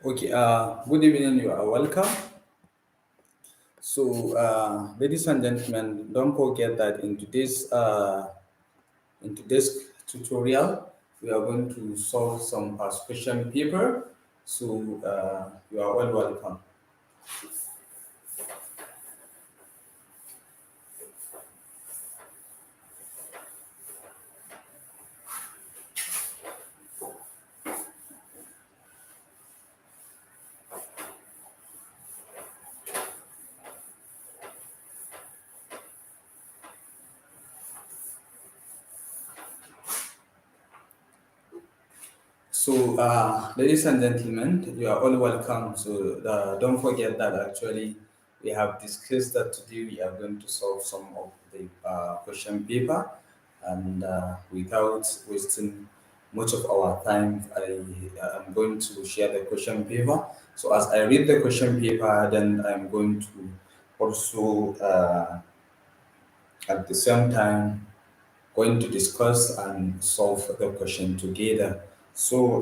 Okay, good evening, you are welcome. So, ladies and gentlemen, don't forget that in today's tutorial, we are going to solve some past question paper. So, you are all welcome. So, ladies and gentlemen, you are all welcome. So, don't forget that actually we have discussed that today we are going to solve some of the question paper, and without wasting much of our time, I am going to share the question paper. So, as I read the question paper, then I'm going to also at the same time going to discuss and solve the question together. So,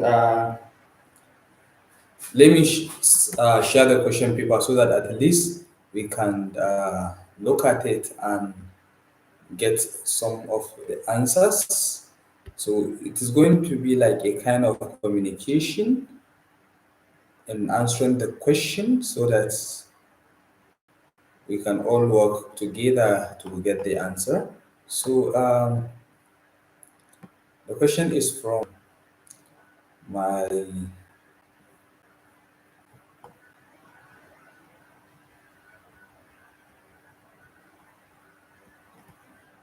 let me share the question paper so that at least we can look at it and get some of the answers. So it is going to be like a kind of communication in answering the question so that we can all work together to get the answer. So the question is from my.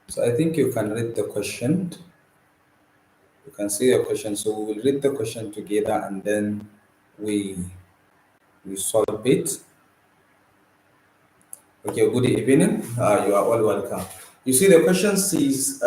So I think you can read the question. You can see the question. So we will read the question together and then we we solve it. Okay, good evening. You are all welcome. You see, the question says,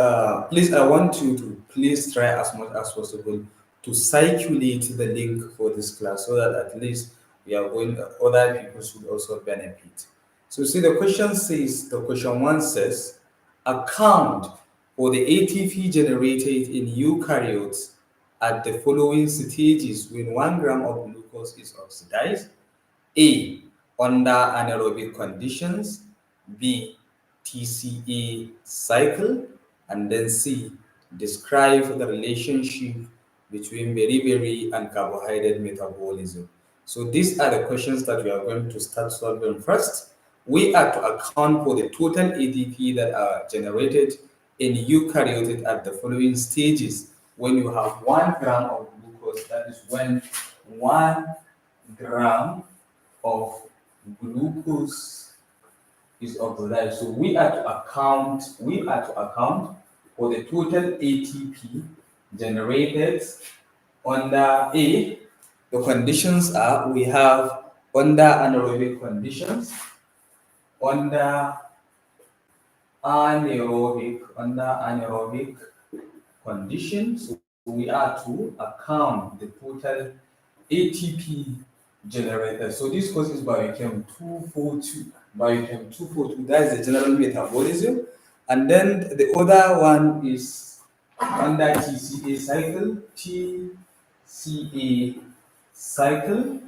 please, I want you to please try as much as possible to circulate the link for this class so that at least we are going, other people should also benefit. So, see, the question says, the question one says, account for the ATP generated in eukaryotes at the following stages when 1 gram of glucose is oxidized. A. Under anaerobic conditions. B. TCA cycle. And then C. Describe the relationship between beriberi and carbohydrate metabolism. So these are the questions that we are going to start solving first. We are to account for the total ADP that are generated in eukaryote at the following stages. When you have 1 gram of glucose, that is when 1 gram of glucose is oxidized. So we are to account for the total ATP generated under A. The conditions are we have under anaerobic conditions, under anaerobic conditions. We are to account the total ATP generated. So this course is biochem 242. Biochem 242, that is the general metabolism. And then the other one is under TCA cycle, TCA cycle.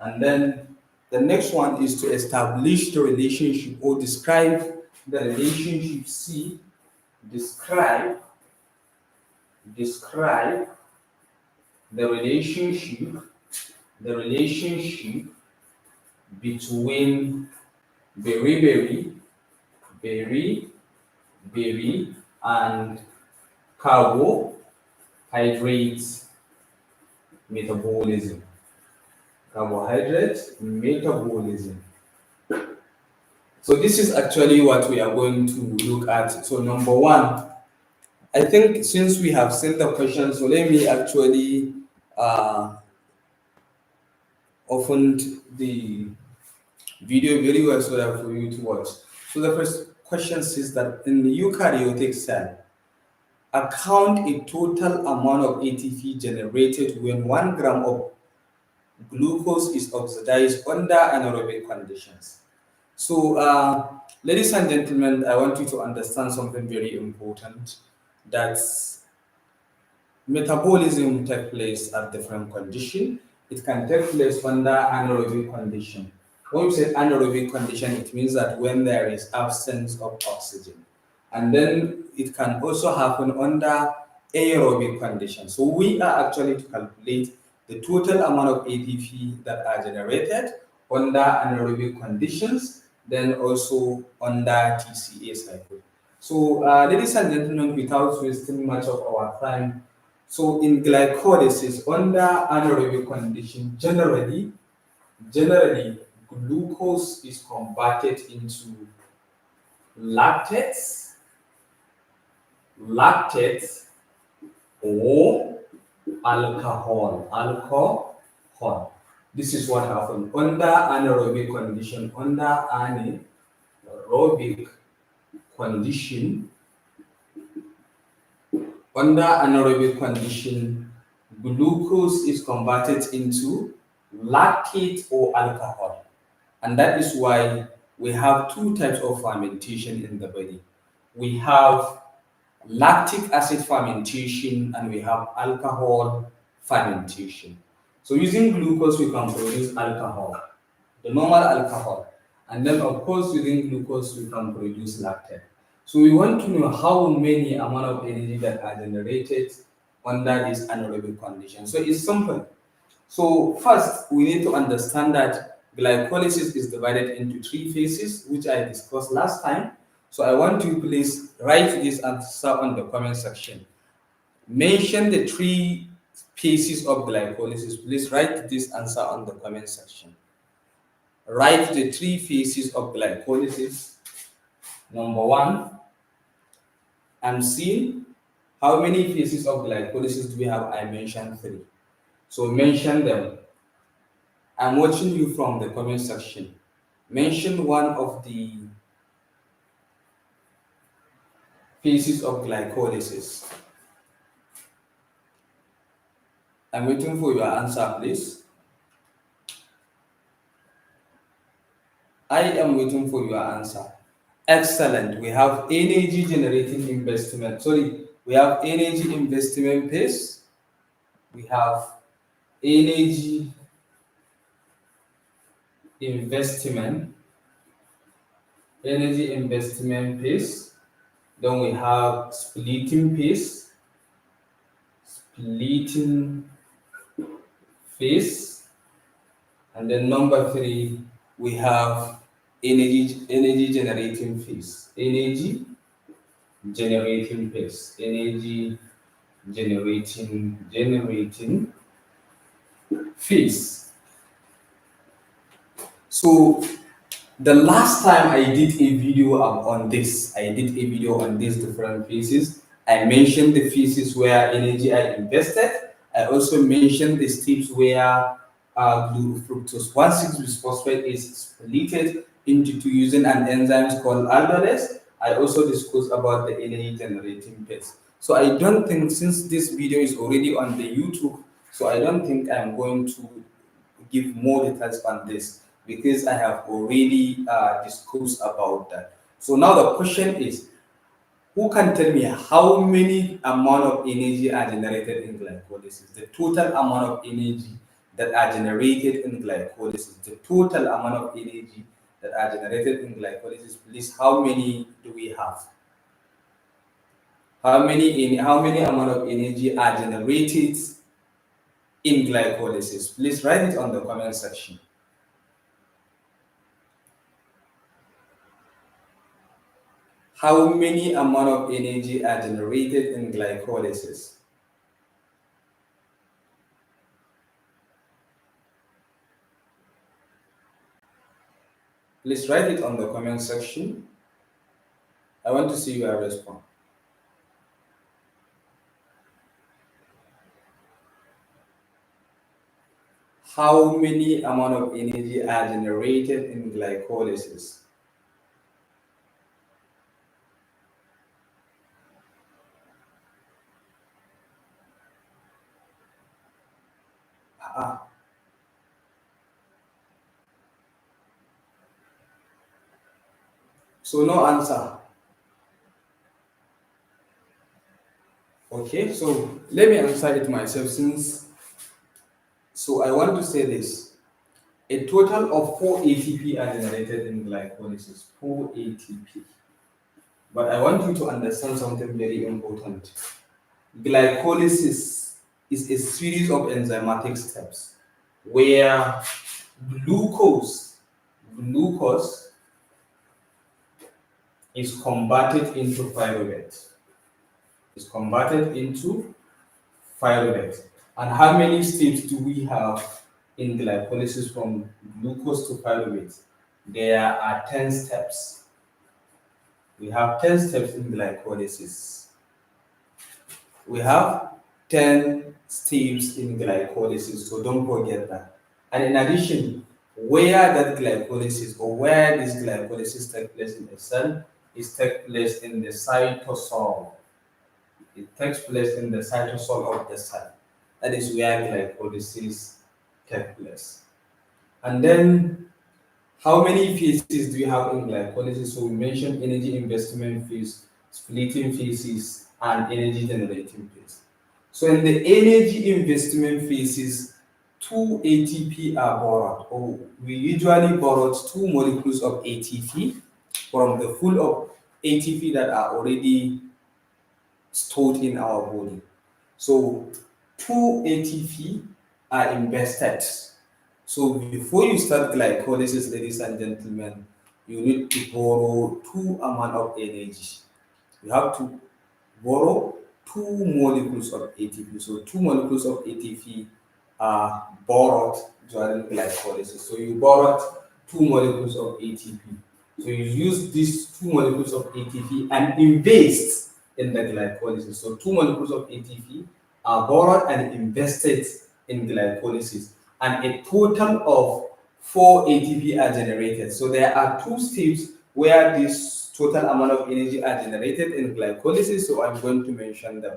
And then the next one is to establish the relationship or describe the relationship. C, describe the relationship between beriberi and carbohydrate metabolism. Carbohydrate metabolism. So this is actually what we are going to look at. So number one, I think since we have seen the question, so let me actually open the video very well so that for you to watch. So the first question says that in the eukaryotic cell, account a total amount of ATP generated when 1 gram of glucose is oxidized under anaerobic conditions. So, ladies and gentlemen, I want you to understand something very important, that metabolism takes place at different conditions. it can take place under anaerobic condition. When we say anaerobic condition, it means that when there is absence of oxygen. And then it can also happen under aerobic condition. So we are actually to calculate the total amount of ATP that are generated under anaerobic conditions, then also under TCA cycle. So, ladies and gentlemen, without wasting much of our time, so in glycolysis, under anaerobic condition, generally glucose is converted into lactates, lactates or alcohol. This is what happens under anaerobic condition. Under anaerobic condition, under anaerobic condition, glucose is converted into lactate or alcohol. And that is why we have two types of fermentation in the body. We have lactic acid fermentation and we have alcohol fermentation. So using glucose, we can produce alcohol, the normal alcohol. And then of course, using glucose, we can produce lactate. So we want to know how many amount of energy that are generated under this anaerobic condition. So it's simple. So first, we need to understand that glycolysis is divided into three phases, which I discussed last time. So I want you to please write this answer on the comment section. Mention the three phases of glycolysis. Please write this answer on the comment section. Write the three phases of glycolysis. Number one, I'm seeing how many phases of glycolysis do we have? I mentioned three. So mention them. I'm watching you from the comment section. Mention one of the phases of glycolysis. I'm waiting for your answer, please. I am waiting for your answer. Excellent. We have energy generating investment. We have energy investment phase. We have energy investment phase. Then we have splitting phase, and then number three, we have energy generating phase. Energy generating phase. So the last time I did a video on this, different phases. I mentioned the phases where energy I invested. I also mentioned the steps where fructose 1,6-bisphosphate is split into two using an enzyme called aldolase. I also discussed about the energy generating phase. So I don't think, since this video is already on the YouTube, so I don't think I'm going to give more details on this because I have already discussed about that. So now the question is, who can tell me how many amount of energy are generated in glycolysis? The total amount of energy that are generated in glycolysis. The total amount of energy that are generated in glycolysis. Please, how many do we have? How many amount of energy are generated in glycolysis? Please write it on the comment section. How many amount of energy are generated in glycolysis? Please write it on the comment section. I want to see your response. How many amount of energy are generated in glycolysis? So no answer. Okay, so let me answer it myself, since So I want to say this. A total of 4 ATP are generated in glycolysis. 4 ATP. But I want you to understand something very important. Glycolysis is a series of enzymatic steps where glucose, glucose is converted into pyruvate. Is converted into pyruvate. And how many steps do we have in glycolysis from glucose to pyruvate? There are 10 steps. We have 10 steps in glycolysis. We have 10 steps in glycolysis, so don't forget that. And in addition, where that glycolysis or where this glycolysis takes place in a cell is takes place in the cytosol. It takes place in the cytosol of the cell. That is where glycolysis takes place. And then, how many phases do you have in glycolysis? So we mentioned energy investment phase, splitting phases, and energy generating phase. So in the energy investment phases, 2 ATP are borrowed, or we usually borrow 2 molecules of ATP from the pool of ATP that are already stored in our body. So 2 ATP are invested. So before you start glycolysis, ladies and gentlemen, you need to borrow 2 amount of energy. You have to borrow 2 molecules of ATP. So 2 molecules of ATP are borrowed during glycolysis. So you borrowed 2 molecules of ATP. So you use these 2 molecules of ATP and invest in the glycolysis. So 2 molecules of ATP are borrowed and invested in glycolysis. And a total of 4 ATP are generated. So there are 2 steps where this total amount of energy are generated in glycolysis. So I'm going to mention them.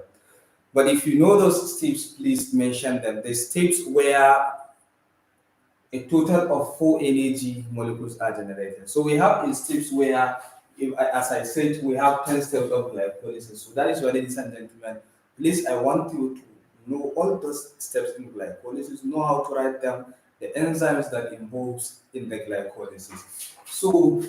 But if you know those steps, please mention them. The steps where a total of 4 energy molecules are generated. So we have in steps where, as I said, we have 10 steps of glycolysis. So that is why, ladies and gentlemen, please, I want you to know all those steps in glycolysis, know how to write them, the enzymes that involves in the glycolysis. So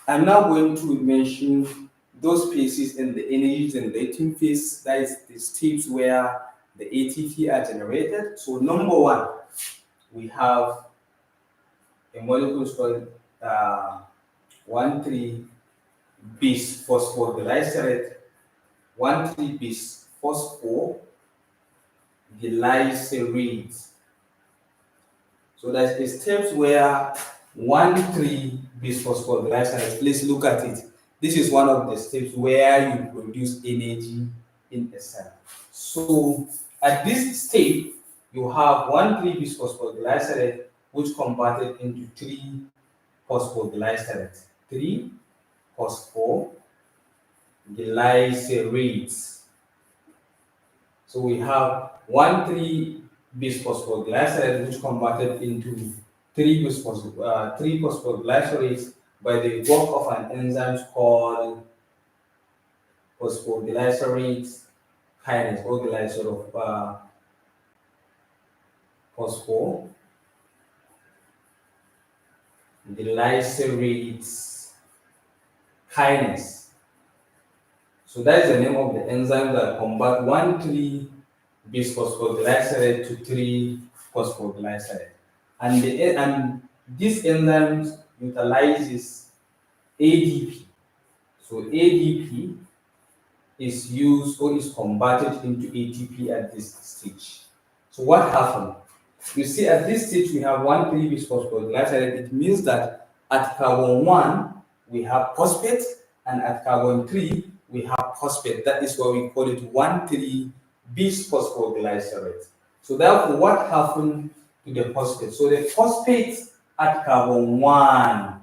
I'm now going to mention those phases in the energy generating phase. That is the steps where the ATP are generated. So number 1, we have a molecule called 1,3-bis phosphoglycerate, 1,3-bis phosphoglycerate. So that's the steps where 1,3-bis phosphoglycerate. Please look at it. This is one of the steps where you produce energy in a cell. So at this step, you have 1,3-bis phosphoglycerate, which converted into 3 phosphoglycerates. 3 phosphoglycerates. So we have 1,3-bis phosphoglycerate, which converted into 3 phosphoglycerates by the work of an enzyme called phosphoglycerate kinase, or glycerate of phosphoglycerate kinase. So that is the name of the enzyme that convert 1,3-bis phosphoglycerate to 3 phosphoglycerate. And this enzyme utilizes ADP. So ADP is used or is converted into ATP at this stage. So what happened? You see, at this stage we have 1,3-bis phosphoglycerate. It means that at carbon 1 we have phosphate, and at carbon 3 we have phosphate. That is why we call it 1,3-bis phosphoglycerate. So therefore, what happened to the phosphate? So the phosphate at carbon 1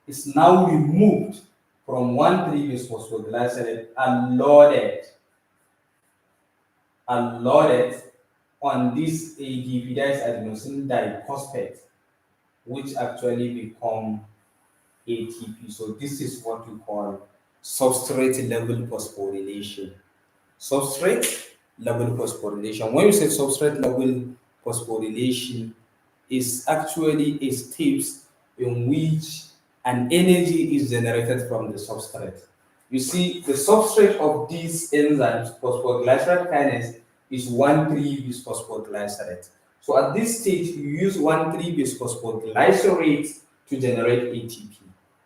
is now removed from 1,3-bis phosphoglycerate and loaded on this ADP, that is adenosine diphosphate, which actually become ATP. So this is what we call substrate level phosphorylation. Substrate level phosphorylation. When you say substrate level phosphorylation is actually a steps in which an energy is generated from the substrate. You see, the substrate of these enzymes, phosphoglycerate kinase, is 1,3-bisphosphoglycerate. So at this stage, you use 1,3-bisphosphoglycerate to generate ATP.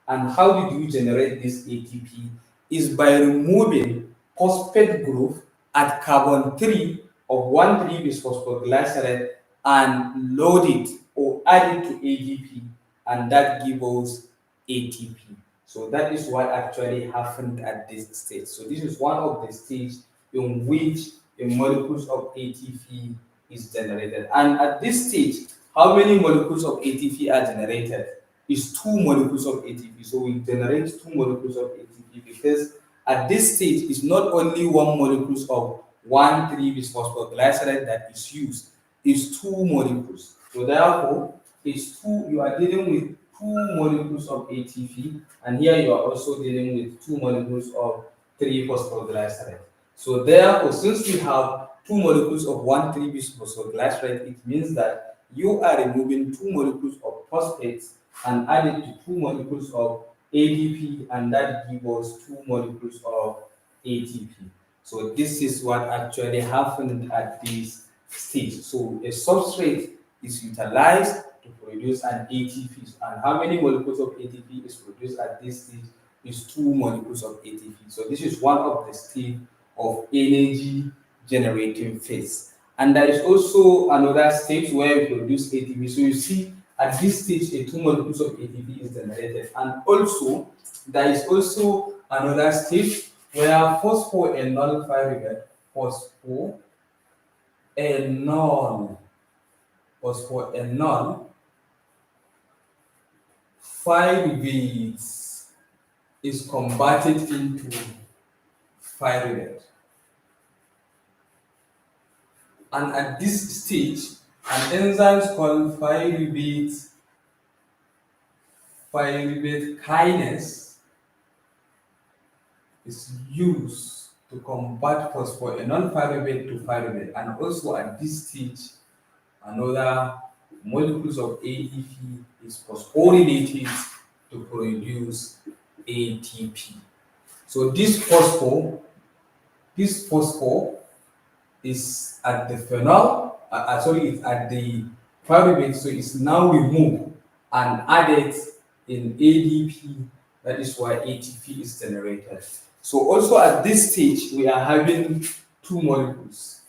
And how did you generate this ATP? Is by removing phosphate group at carbon 3 of 1,3-bisphosphoglycerate and load it or add it to ADP, and that gives us ATP. So that is what actually happened at this stage. So this is one of the stages in which a molecules of ATP is generated. And at this stage, how many molecules of ATP are generated? Is 2 molecules of ATP. So we generate 2 molecules of ATP because at this stage it's not only 1 molecule of 1,3-bisphosphoglycerate that is used, it's 2 molecules. So therefore, it's 2, you are dealing with 2 molecules of ATP, and here you are also dealing with 2 molecules of 3-phosphoglycerate. So therefore, since we have 2 molecules of 1,3-bisphosphoglycerate, it means that you are removing 2 molecules of phosphates and add it to 2 molecules of ADP, and that gives us 2 molecules of ATP. So this is what actually happened at this stage. So a substrate is utilized to produce an ATP. And how many molecules of ATP is produced at this stage? Is 2 molecules of ATP. So this is one of the stages of energy generating phase. And there is also another stage where we produce ATP. So you see at this stage a 2 molecules of ATP is generated. And also there is also another stage where phosphoenol pyruvate, phosphoenol pyruvate is converted into pyruvate. And at this stage, an enzyme called pyruvate kinase is used to convert phosphoenol pyruvate to pyruvate. And also at this stage, another molecules of ADP is phosphorylated to produce ATP. So this phosphor is at the phenol, it's at the pyruvate, so it's now removed and added in ADP. That is why ATP is generated. So also at this stage, we are having 2 molecules.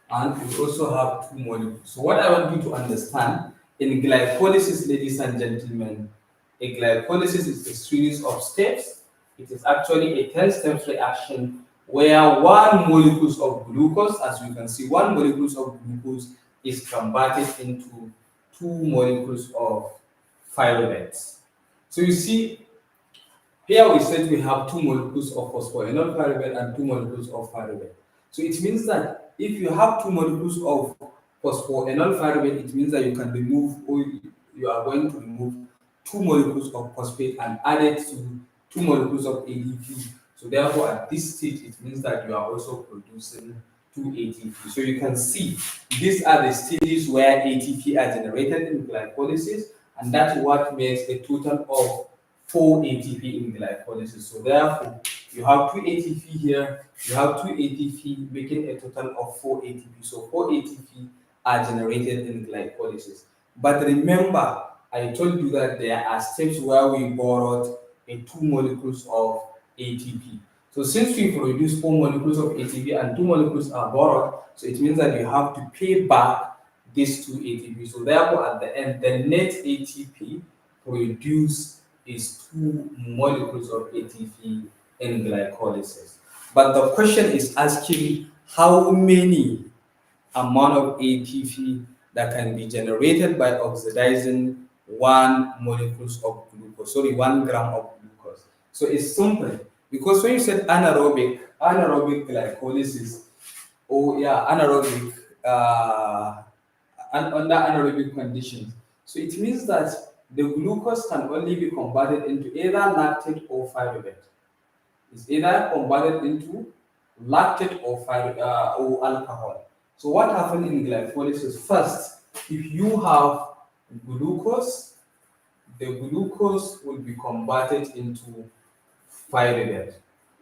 And we also have 2 molecules. So what I want you to understand, in glycolysis, ladies and gentlemen, a glycolysis is a series of steps. It is actually a 10-step reaction where 1 molecule of glucose, as you can see, 1 molecule of glucose is converted into 2 molecules of pyruvate. So you see, here we said we have 2 molecules of phosphoenol pyruvate and 2 molecules of pyruvate. So it means that if you have 2 molecules of phosphoenol pyruvate, it means that you can remove, or you are going to remove 2 molecules of phosphate and add it to 2 molecules of ADP. So therefore, at this stage, it means that you are also producing 2 ATP. So you can see these are the stages where ATP are generated in glycolysis, and that's what makes a total of 4 ATP in glycolysis. So therefore, you have 2 ATP here, you have 2 ATP, making a total of 4 ATP. So 4 ATP are generated in glycolysis. But remember, I told you that there are steps where we borrowed a 2 molecules of ATP. So since we produce 4 molecules of ATP and 2 molecules are borrowed, so it means that you have to pay back these 2 ATP. So therefore, at the end, the net ATP produced is 2 molecules of ATP in glycolysis. But the question is asking how many amount of ATP that can be generated by oxidizing 1 molecules of glucose, 1 gram of glucose. So it's simple, because when you said anaerobic glycolysis, anaerobic, under anaerobic conditions, so it means that the glucose can only be converted into either lactate or pyruvate. It's either converted into lactate or alcohol. So what happens in glycolysis? First, if you have glucose, the glucose will be converted into pyruvate.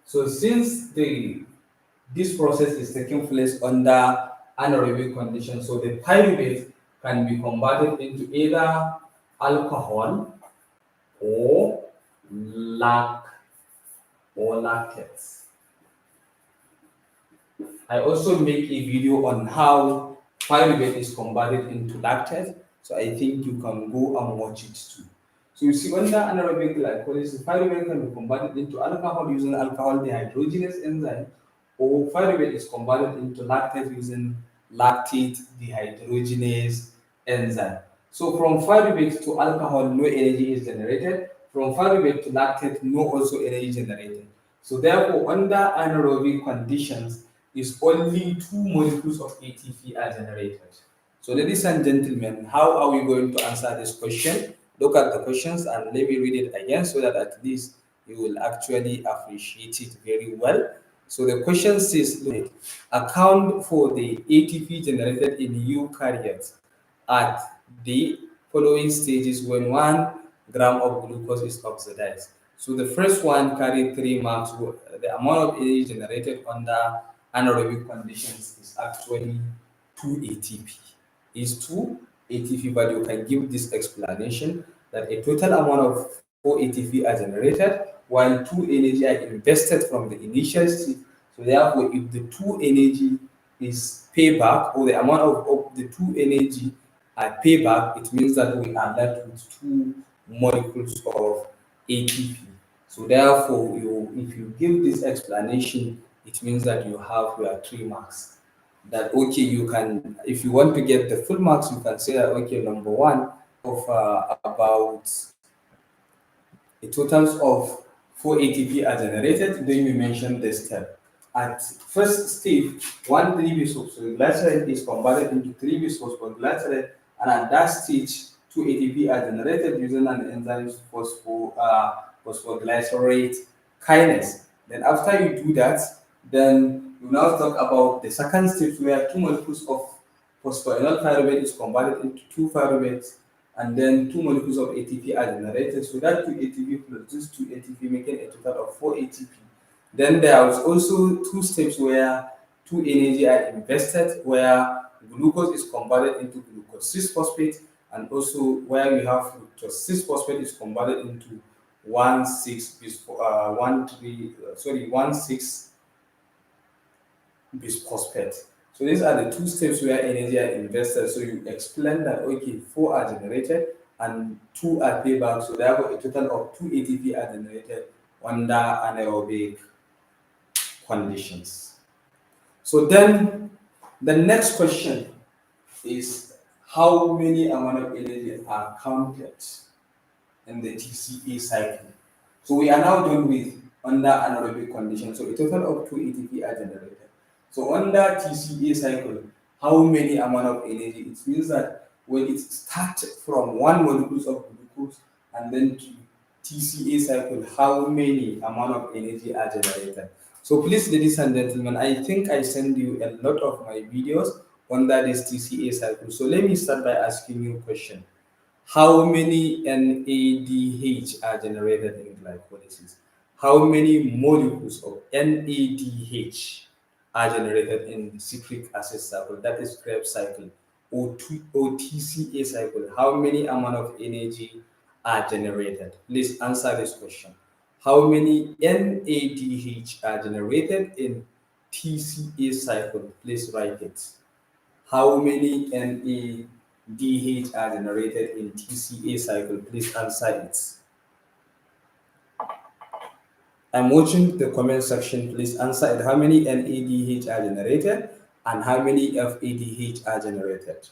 So since this process is taking place under anaerobic conditions, so the pyruvate can be converted into either alcohol or lac or lactates. I also make a video on how pyruvate is converted into lactate, so I think you can go and watch it too. So you see, under anaerobic glycolysis, pyruvate can be converted into alcohol using alcohol dehydrogenase enzyme, or pyruvate is converted into lactate using lactate dehydrogenase enzyme. So from pyruvate to alcohol, no energy is generated. From pyruvate to lactate, no also energy generated. So therefore, under anaerobic conditions, is only two molecules of ATP are generated. So ladies and gentlemen, how are we going to answer this question? Look at the questions and let me read it again so that at least you will actually appreciate it very well. So the question says, account for the ATP generated in eukaryotes at the following stages when 1 gram of glucose is oxidized. So the first one carried 3 marks. The amount of energy generated under anaerobic conditions is actually 2 ATP. Is 2 ATP, but you can give this explanation that a total amount of 4 ATP are generated while 2 energy are invested from the initial state. So therefore, if the 2 energy is payback, or the amount of the 2 energy are payback, it means that we are left with 2 molecules of ATP. So therefore, if you give this explanation, it means that you have your 3 marks. That okay, you can, if you want to get the full marks, you can say that okay, number one of about a totals of 4 ATP are generated. Then we mention this step. At first step, 1 3-bisphosphoglycerate is converted into 3-bisphosphoglycerate, and at that stage, 2 ATP are generated using an enzyme phosphoglycerate kinase. Then after you do that, then you now talk about the second step where 2 molecules of phosphoenol pyruvate is converted into 2 pyruvates, and then 2 molecules of ATP are generated. So that 2 ATP plus this 2 ATP making a total of 4 ATP. Then there is also 2 steps where 2 energy are invested, where glucose is converted into glucose 6-phosphate, and also where we have fructose 6-phosphate is converted into 1,6 bisphosphate. So these are the 2 steps where energy are invested. So you explain that okay, 4 are generated and 2 are payback. So therefore a total of 2 ATP are generated under anaerobic conditions. So then the next question is how many amount of energy are counted in the TCA cycle. So we are now done with under anaerobic conditions. So a total of 2 ATP are generated. So under TCA cycle, how many amount of energy? It means that when it starts from 1 molecules of glucose and then to TCA cycle, how many amount of energy are generated? So please, ladies and gentlemen, I think I send you a lot of my videos under this TCA cycle. So let me start by asking you a question. How many NADH are generated in glycolysis? How many molecules of NADH are generated in citric acid cycle, that is Krebs cycle, or TCA cycle? How many amount of energy are generated? Please answer this question. How many NADH are generated in TCA cycle? Please write it. How many NADH are generated in TCA cycle? Please answer it. I'm watching the comment section. Please answer it. How many NADH are generated and how many FADH are generated?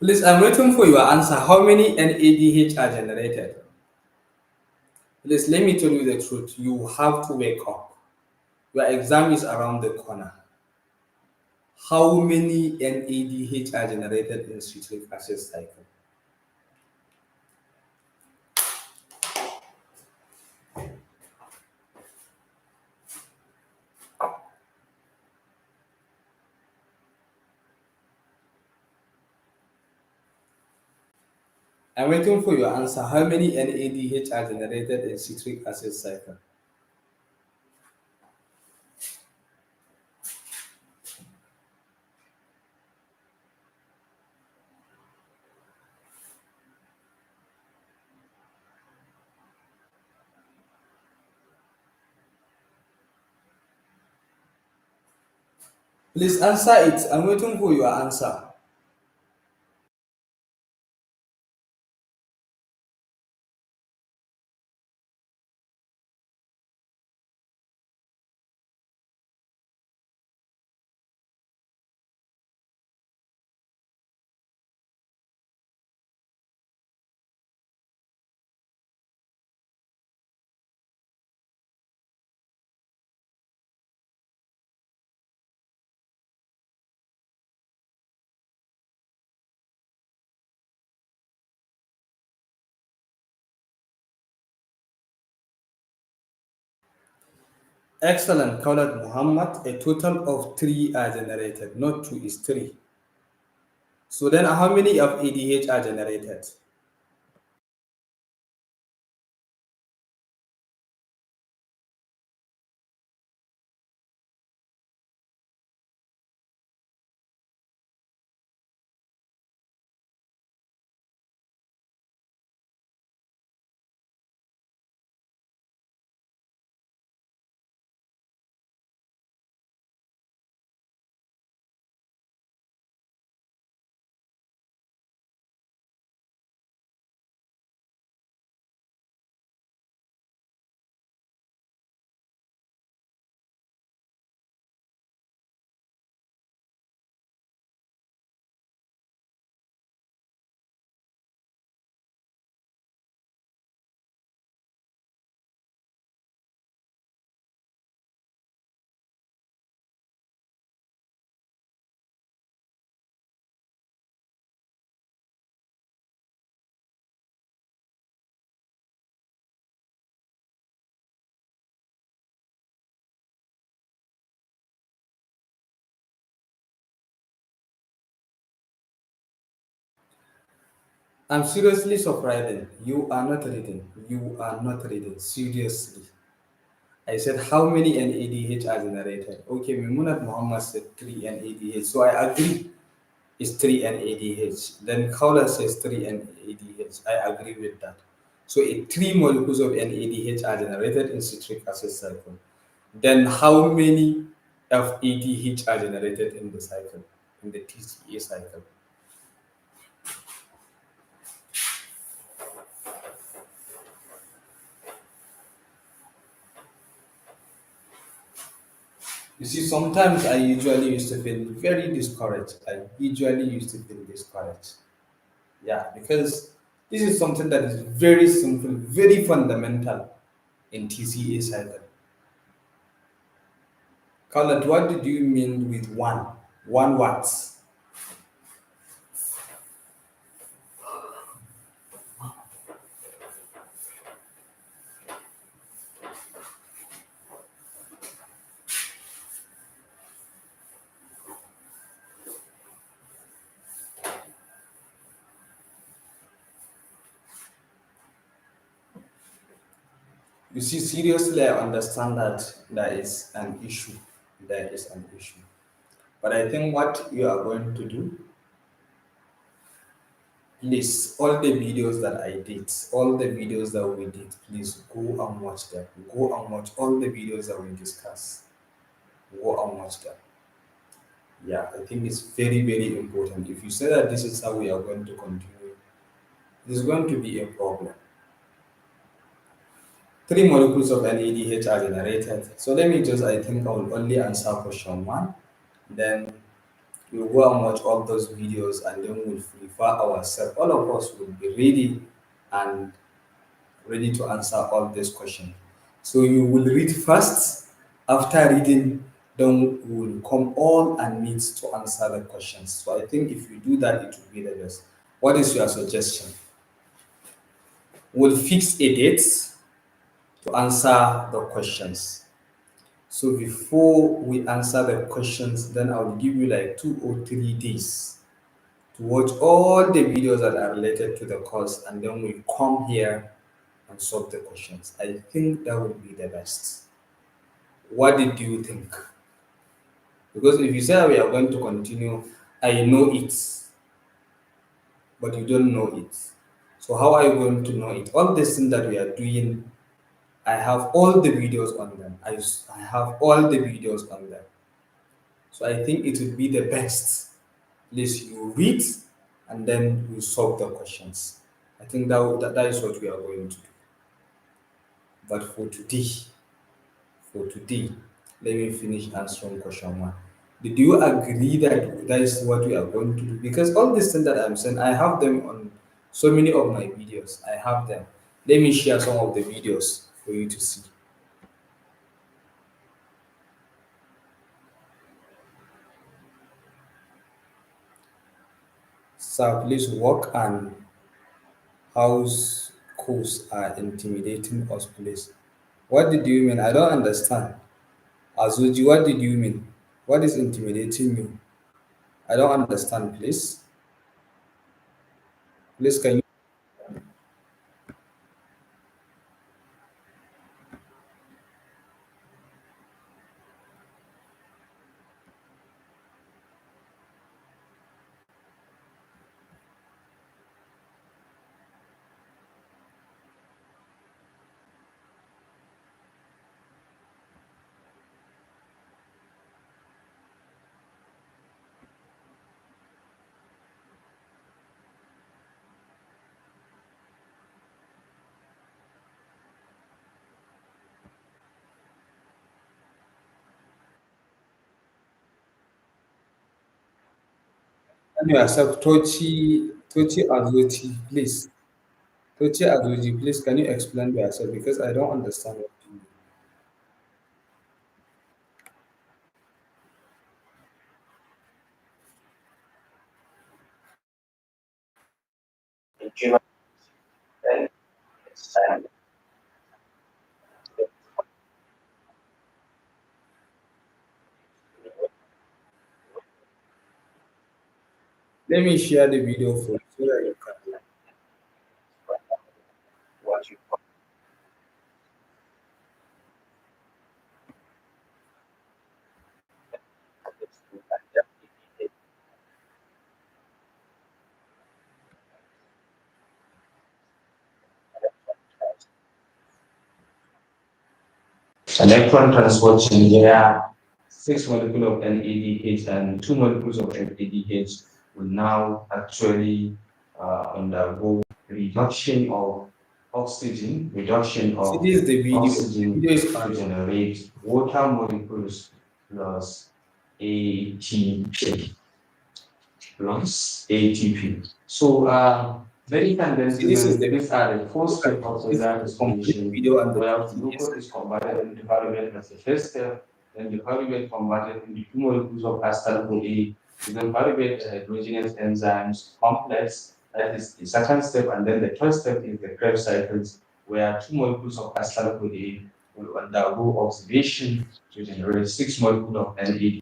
Please, I'm waiting for your answer. How many NADH are generated? Please, let me tell you the truth. You have to wake up. Your exam is around the corner. How many NADH are generated in citric acid cycle? I'm waiting for your answer. How many NADH are generated in citric acid cycle? Please answer it. I'm waiting for your answer. Excellent, Kaulat Muhammad. A total of three are generated, not two, is three. So then, how many of ADH are generated? I'm seriously surprised. You are not reading. You are not reading. Seriously. I said, how many NADH are generated? Okay, Mimunat Muhammad said 3 NADH. So I agree, it's 3 NADH. Then Kaula says 3 NADH. I agree with that. So three molecules of NADH are generated in citric acid cycle. Then how many of ADH are generated in the cycle, in the TCA cycle? You see, sometimes I usually used to feel very discouraged. I usually used to feel discouraged. Yeah, because this is something that is very simple, very fundamental in TCA cycle. Khaled, what did you mean with one? One watts. You see, seriously, I understand that there is an issue. There is an issue. But I think what you are going to do, please, all the videos that I did, all the videos that we did, please go and watch them. Go and watch all the videos that we discuss. Go and watch them. Yeah, I think it's very, very important. If you say that this is how we are going to continue, there's going to be a problem. Three molecules of NADH are generated. So let me just, I think I will only answer question one. Then We'll go and watch all those videos and then we'll prepare ourselves. All of us will be ready and ready to answer all these questions. So you will read first. After reading, then we will come all and meet to answer the questions. So I think if you do that, it will be the best. What is your suggestion? We'll fix a date to answer the questions. So before we answer the questions, then I will give you like 2 or 3 days to watch all the videos that are related to the course, and then we come here and solve the questions. I think that would be the best. What did you think? Because if you say we are going to continue, I know it, but you don't know it. So how are you going to know it? All these things that we are doing, I have all the videos on them. I have all the videos on them. So I think it would be the best. Please, you read and then you solve the questions. I think that is what we are going to do. But for today, let me finish answering question one. Did you agree that that is what we are going to do? Because all these things that I'm saying, I have them on so many of my videos. I have them. Let me share some of the videos for you to see. Sir, please work and house codes are intimidating us, please. What did you mean? I don't understand. Azuji, what did you mean? What is intimidating you? I don't understand, please. Please, can you can you accept Tochi Azuji, please? Tochi Azuji, please, can you explain yourself? Because I don't understand what you mean. Let me share the video for you so that you can. Electron transport chain, there are 6 molecules of NADH and 2 molecules of NADH will now actually undergo reduction See, of this is the video. The oxygen video is to on. generate water molecules plus ATP ATP. So, ladies and See, this is gentlemen, the these are the four look at steps of this is cellular the complete respiration video and the where PDF. glucose is converted into pyruvate as the first step, then the pyruvate converted into 2 molecules of acetyl CoA, then pyruvate hydrogenase enzymes complex, that is the second step, and then the third step is the Krebs cycles, where 2 molecules of acetyl CoA will undergo oxidation to generate 6 molecules of NAD.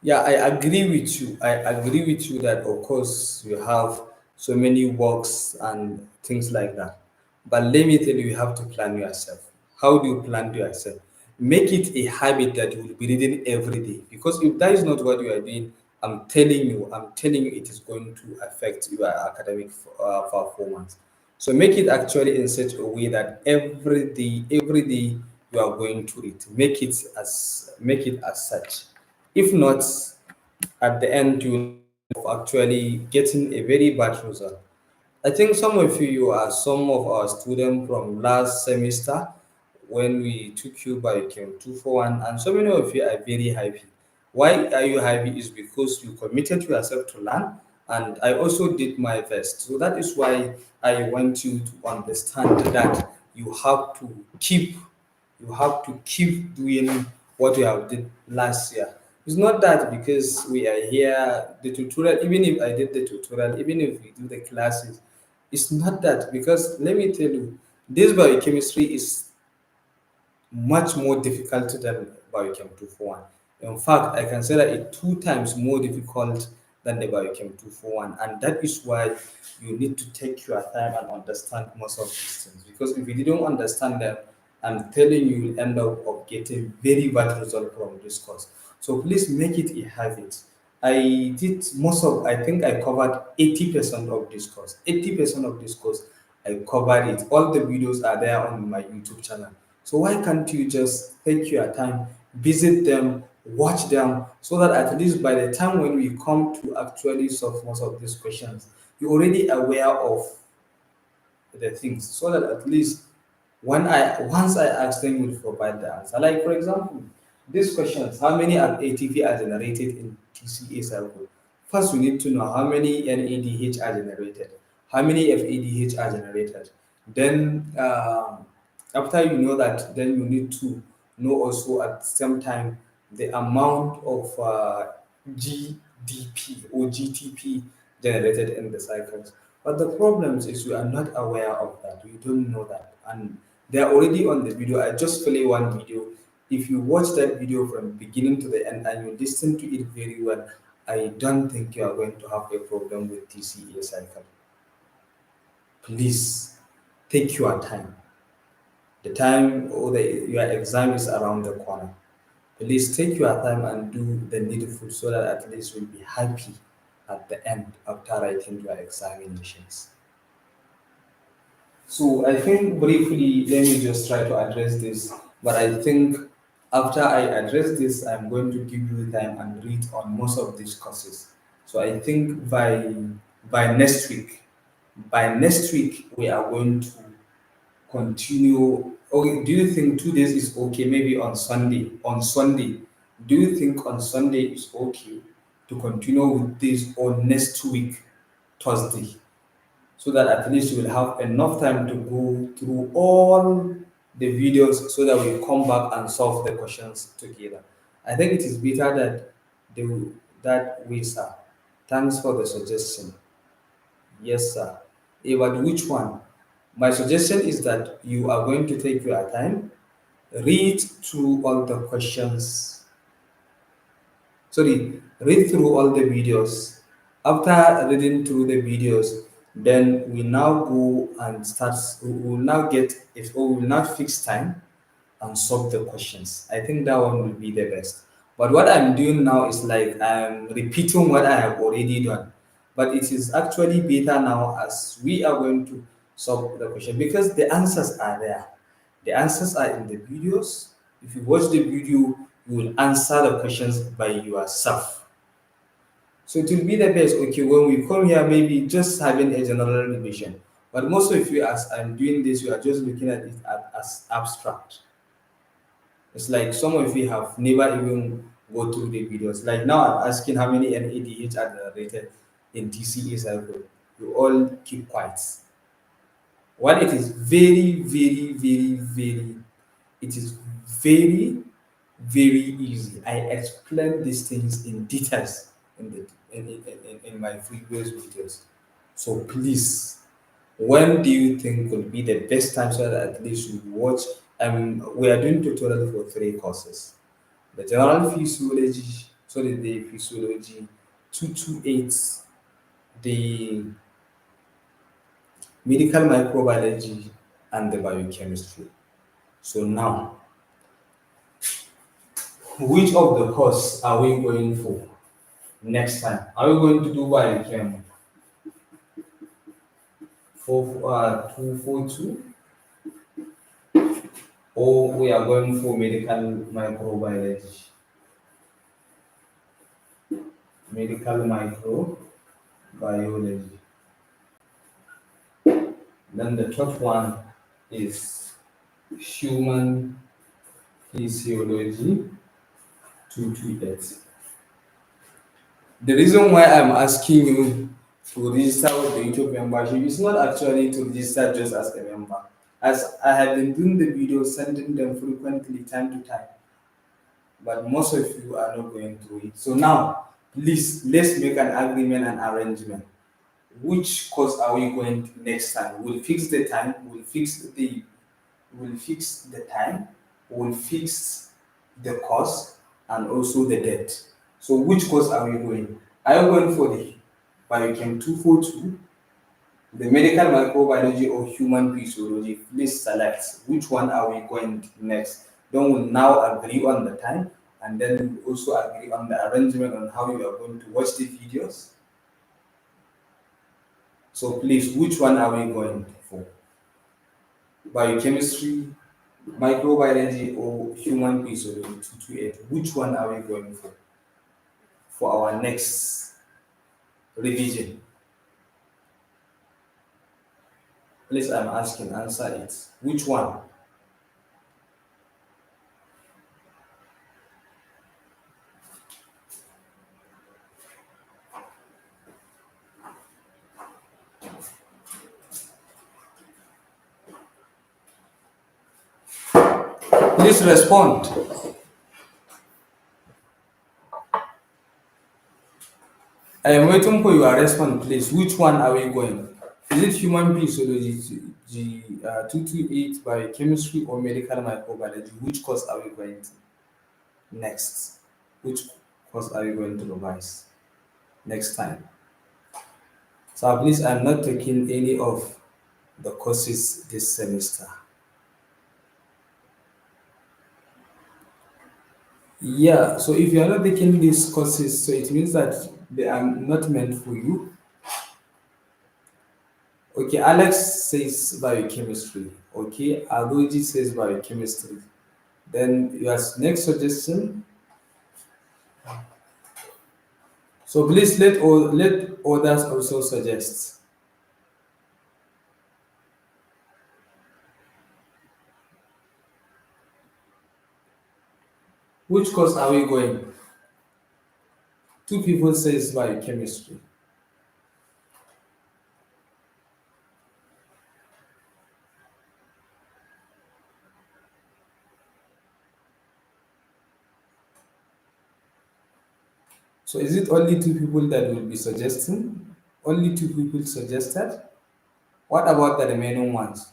Yeah, I agree with you. I agree with you that of course you have so many works and things like that. But let me tell you, you have to plan yourself. How do you plan yourself? Make it a habit that you will be reading every day. Because if that is not what you are doing, I'm telling you, it is going to affect your academic performance. So make it actually in such a way that every day you are going to read. Make it as such. If not, at the end you of actually getting a very bad result. I think some of you are some of our students from last semester when we took you by Chem 241, and so many of you are very happy. Why are you happy? Is because you committed yourself to learn, and I also did my best. So that is why I want you to understand that you have to keep doing what you have did last year. It's not that because we are here, the tutorial, even if I did the tutorial, even if we do the classes, it's not that, because let me tell you, this biochemistry is much more difficult than Biochem 241. In fact, I can say that it's two times more difficult than the Biochem 241. And that is why you need to take your time and understand most of these things. Because if you didn't understand them, I'm telling you, you'll end up of getting very bad result from this course. So please make it a habit. I did most of, I think I covered 80% of this course. 80% of this course, I covered it. All the videos are there on my YouTube channel. So why can't you just take your time, visit them, watch them, so that at least by the time when we come to actually solve most of these questions, you're already aware of the things, so that at least once I ask them, you will provide the answer. Like for example, these questions: how many ATP are generated in TCA cycle? First, we need to know how many NADH are generated, how many FADH are generated. Then, after you know that, then you need to know also at the same time the amount of GDP or GTP generated in the cycles. But the problem is we are not aware of that. We don't know that. And they are already on the video. I just play one video. If you watch that video from beginning to the end and you listen to it very well, I don't think you are going to have a problem with TCA cycle. Please take your time. The time or your exam is around the corner. Please take your time and do the needful so that at least you'll be happy at the end after writing your examinations. So I think briefly, let me just try to address this. But I think after I address this, I'm going to give you time and read on most of these courses. So I think by next week we are going to continue. Okay, do you think 2 days is okay? Maybe on Sunday. On Sunday, do you think on Sunday is okay to continue with this, or next week, Thursday? So that at least you will have enough time to go through all the videos so that we come back and solve the questions together. I think it is better that way, sir. Thanks for the suggestion. Yes, sir. But which one? My suggestion is that you are going to take your time, read through all the questions, sorry, read through all the videos. After reading through the videos, then we now go and start. We will now get if we will now fix time and solve the questions. I think that one will be the best. But what I'm doing now is like I'm repeating what I have already done. But it is actually better now as we are going to solve the question because the answers are there. The answers are in the videos. If you watch the video, you will answer the questions by yourself. So it will be the best. Okay, when we come here, maybe just having a general revision. But most of you, as I'm doing this, you are just looking at it as abstract. It's like some of you have never even go through the videos. Like now, I'm asking how many NADH are generated in TCA cycle. You all keep quiet. While it is very, very, very, very, it is very, very easy. I explain these things in details in my previous videos. So please, when do you think will be the best time so that at least you watch? We are doing tutorial for 3 courses: the general physiology, sorry, the physiology 228, the medical microbiology, and the biochemistry. So now, which of the course are we going for next time? Are we going to do biochem 242, or we are going for medical microbiology? Medical microbiology. Then the third one is human physiology 228. The reason why I'm asking you to register with the YouTube membership is not actually to register just as a member, as I have been doing the videos, sending them frequently, time to time, but most of you are not going through it. So now, please, let's make an agreement and arrangement. Which course are we going to next time? We'll fix the time, we'll fix the time, we'll fix the cost, and also the date. So which course are we going? Are you going for the Biochem 242, the medical microbiology, or human physiology? Please select which one are we going next. Then we'll now agree on the time, and then we'll also agree on the arrangement on how you are going to watch the videos. So please, which one are we going for? Biochemistry, microbiology, or human physiology 228? Which one are we going for our next revision? Please, I'm asking, answer it. Which one? Please respond. I am waiting for your response, please. Which one are we going? Is it human physiology, 228 biochemistry, or medical microbiology? Which course are we going to next? Which course are we going to revise next time? So please, I'm not taking any of the courses this semester. Yeah, so if you are not taking these courses, so it means that they are not meant for you. Okay, Alex says biochemistry. Okay, Adoji says biochemistry. Then your next suggestion. So please let others also suggest. Which course are we going? Two people says biochemistry. So is it only two people that will be suggesting? Only two people suggested? What about the remaining ones?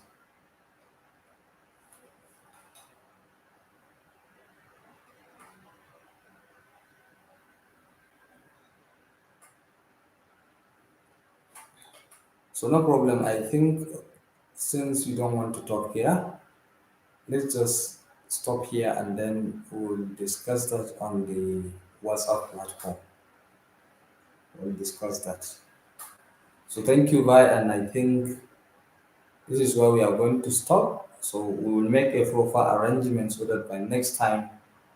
So no problem. I think since you don't want to talk here, let's just stop here and then we'll discuss that on the WhatsApp platform. We'll discuss that. So thank you, bye. And I think this is where we are going to stop. So we will make a proper arrangement so that by next time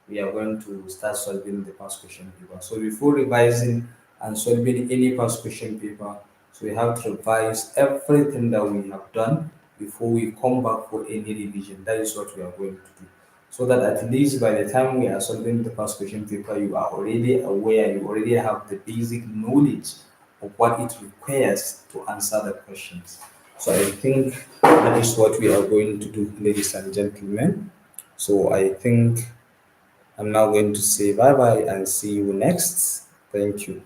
we are going to start solving the past question paper. So before revising and solving any past question paper, so we have to revise everything that we have done before we come back for any revision. That is what we are going to do. So that at least by the time we are solving the past question paper, you are already aware, you already have the basic knowledge of what it requires to answer the questions. So I think that is what we are going to do, ladies and gentlemen. So I think I'm now going to say bye bye and see you next. Thank you.